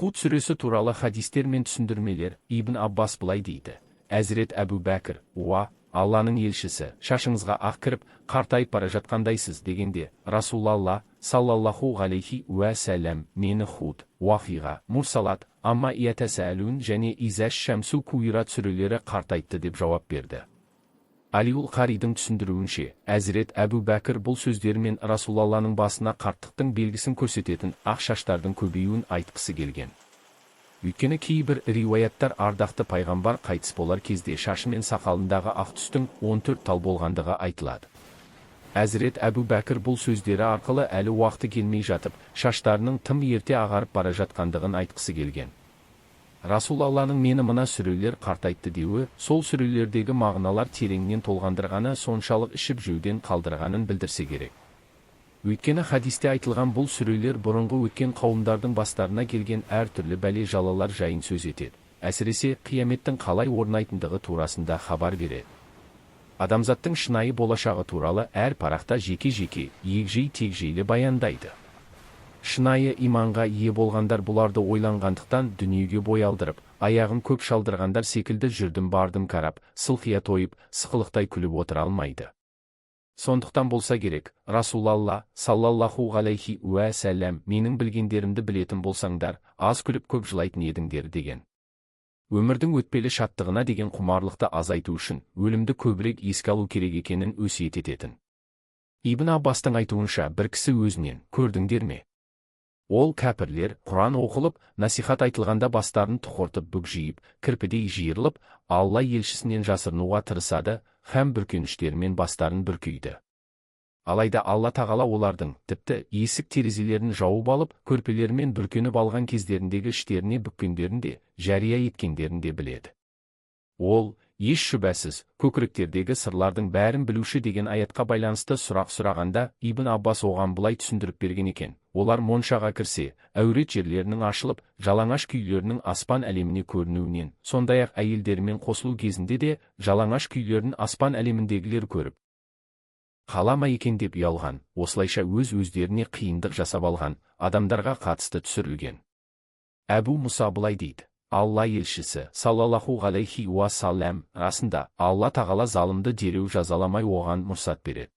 Худ сүресі туралы хадистер мен түсіндірмелер. Ибн Аббас былай дейді: Әзірет Әбу Бәкір, Алланың елшісі, шашыңызға ақ кіріп, қартайып бара жатқандайсыз дегенде, Расулалла саллаллаху алейхи уә сәлем мені Худ, Уақиға, Мурсалат, Амма иятәсәлун және Изәш Шәмсу Куират сүрелері қартайтты деп жауап берді. Алиул Қаридің түсіндіруінше, Әзірет Әбу Бәкір бұл сөздермен Расулалланың басына қарттықтың белгісін көрсететін ақ шаштардың көбеюін айтқысы келген. Өйткені кейбір риуаяттар ардақты пайғамбар қайтыс болар кезде шашы мен сақалындағы ақ түстің 14 тал болғандығы айтылады. Әзірет Әбу Бәкір бұл сөздері арқылы әлі уақыты келмей жатып, шаштарының тым ерте ағарып бара жатқандығын айтқысы келген. Расулалланың мені мына сүрелер қартайтты деуі, сол сүрелердегі мағыналар тереңнен толғандырғаны соншалық ішіп жеуден қалдырғанын білдірсе керек. Өйткені хадисте айтылған бұл сүрелер бұрынғы өткен қауымдардың бастарына келген әртүрлі бәле жалалар жайын сөз етеді. Әсіресе қияметтің қалай орнайтындығы турасында хабар береді. Адамзаттың шынайы болашағы туралы әр парақта жеке-жеке, егжей-тегжейлі баяндайды. Шынайы иманға ие болғандар бұларды ойланғандықтан дүниеге бой алдырып, аяғын көп шалдырғандар секілді жүрдім бардым қарап, сылқия тойып, сықылықтай күліп отыра алмайды. Сондықтан болса керек, Расулалла саллаллаху алейхи уә сәлем менің білгендерімді білетін болсаңдар, аз күліп көп жылайтын едіңдер деген. Өмірдің өтпелі шаттығына деген құмарлықты азайту үшін өлімді көбірек еске алу керек екенін өсиет ететін. Ибн Аббастың айтуынша бір кісі өзінен, көрдіңдер ме? Ол кәпірлер, Құран оқылып, насихат айтылғанда бастарын тұқыртып бүкжиіп, кірпідей жиырылып, Алла елшісінен жасырынуға тырысады, һәм бүркеніштерімен бастарын бүркейді. Алайда Алла тағала олардың, тіпті есік терезелерін жауып алып, көрпелерімен бүркеніп алған кездеріндегі іштеріне бүккендерін де, жария еткендерін де біледі. Ол, еш шүбәсіз, көкіректердегі сырлардың бәрін білуші деген аятқа байланысты сұрақ сұрағанда, Ибн Аббас оған былай түсіндіріп берген екен. Олар моншаға кірсе, әурет жерлерінің ашылып, жалаңаш күйлерінің аспан әлеміне көрінуінен, сондай-ақ әйелдерімен қосылу кезінде де, жалаңаш күйлерін аспан әлеміндегілер көріп қалама екен деп ұялған, осылайша өз-өздеріне қиындық жасап алған адамдарға қатысты түсірілген. Әбу Мұса былай дейді: Алла елшісі саллаллаху алейхи уа саллям, расында Алла тағала залымды дереу жазаламай оған мұрсат береді.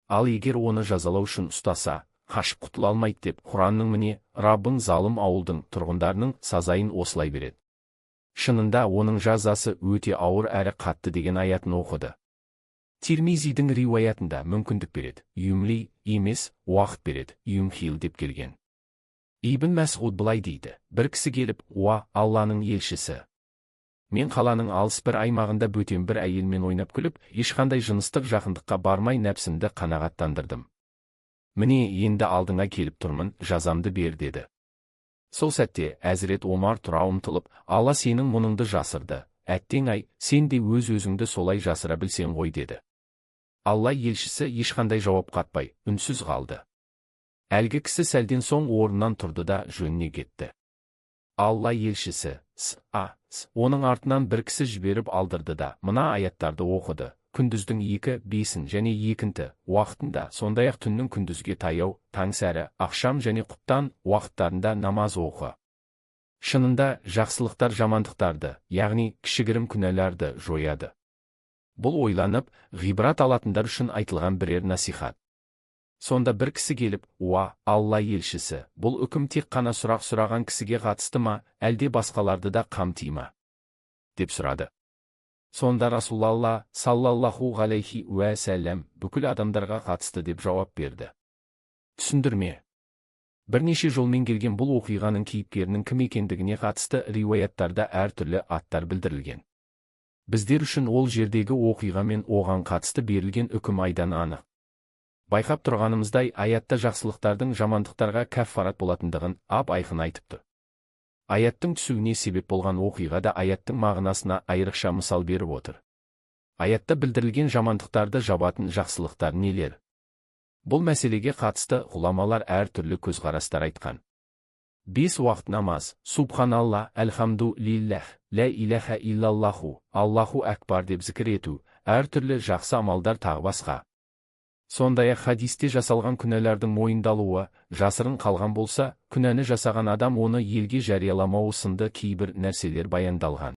Ал егер оны жазалау үшін ұстаса, қашып құтыла алмайды деп Құранның міне, Раббың залым ауылдың тұрғындарының сазайын осылай береді. Шынында оның жазасы өте ауыр әрі қатты деген аятын оқыды. Тирмизидің риуаятында мүмкіндік береді, юмли емес, уақыт береді, юмхил деп келген. Ибн Мәсғуд былай дейді: бір кісі келіп, Алланың елшісі, мен қаланың алыс бір аймағында бөтен бір әйелмен ойнап күліп, ешқандай жыныстық жақындыққа бармай нәпсімді қанағаттандырдым. Міне енді алдыңа келіп тұрмын, жазамды бер деді. Сол сәтте Әзірет Омар тұра ұмтылып, Алла сенің мұныңды жасырды, әттең-ай, сен де өз-өзіңді солай жасыра білсең ғой деді. Алла елшісі ешқандай жауап қатпай, үнсіз қалды. Әлгі кісі сәлден соң орнынан тұрды да жөніне кетті. Алла елшісі, оның артынан бір кісі жіберіп алдырды да, мына аяттарды оқыды. Күндіздің 2-5 және 2 уақытында, сондай-ақ түннің күндізге таяу, таңсәрі, ақшам және құптан уақыттарында намаз оқы. Шынында жақсылықтар жамандықтарды, яғни кішігірім күнәларды жояды. Бұл ойланып, ғибрат алатындар үшін айтылған бірер насихат. Сонда бір кісі келіп, Алла елшісі, бұл үкім тек қана сұрақ сұраған кісіге қатысты ма, әлде басқаларды да қамти ма? деп сұрады. Сонда Расулалла саллаллаху алейхи уә сәлем бүкіл адамдарға қатысты деп жауап берді. Түсіндірме. Бірнеше жолмен келген бұл оқиғаның кейіпкерінің кім екендігіне қатысты риуаяттарда әртүрлі аттар білдірілген. Біздер үшін ол жердегі оқиға мен оған қатысты берілген үкім айдан анық. Байқап тұрғанымыздай, аятта жақсылықтардың жамандықтарға кәффарат болатындығын ап-айқын айтыпты. Аяттың түсуіне себеп болған оқиғада аяттың мағынасына айрықша мысал беріп отыр. Аятта білдірілген жамандықтарды жабатын жақсылықтар нелер? Бұл мәселеге қатысты ғұламалар әртүрлі көзқарастар айтқан. 5 уақыт намаз, субханалла, әлхамду лиллах, ля иляха иллаллаху, Аллаху әкбар деп зікір ету, әртүрлі жақсы амалдар тағы басқа. Сондай-ақ хадисте жасалған күнәлардың мойындалуы, жасырын қалған болса, күнәні жасаған адам оны елге жарияламауы сынды кейбір нәрселер баяндалған.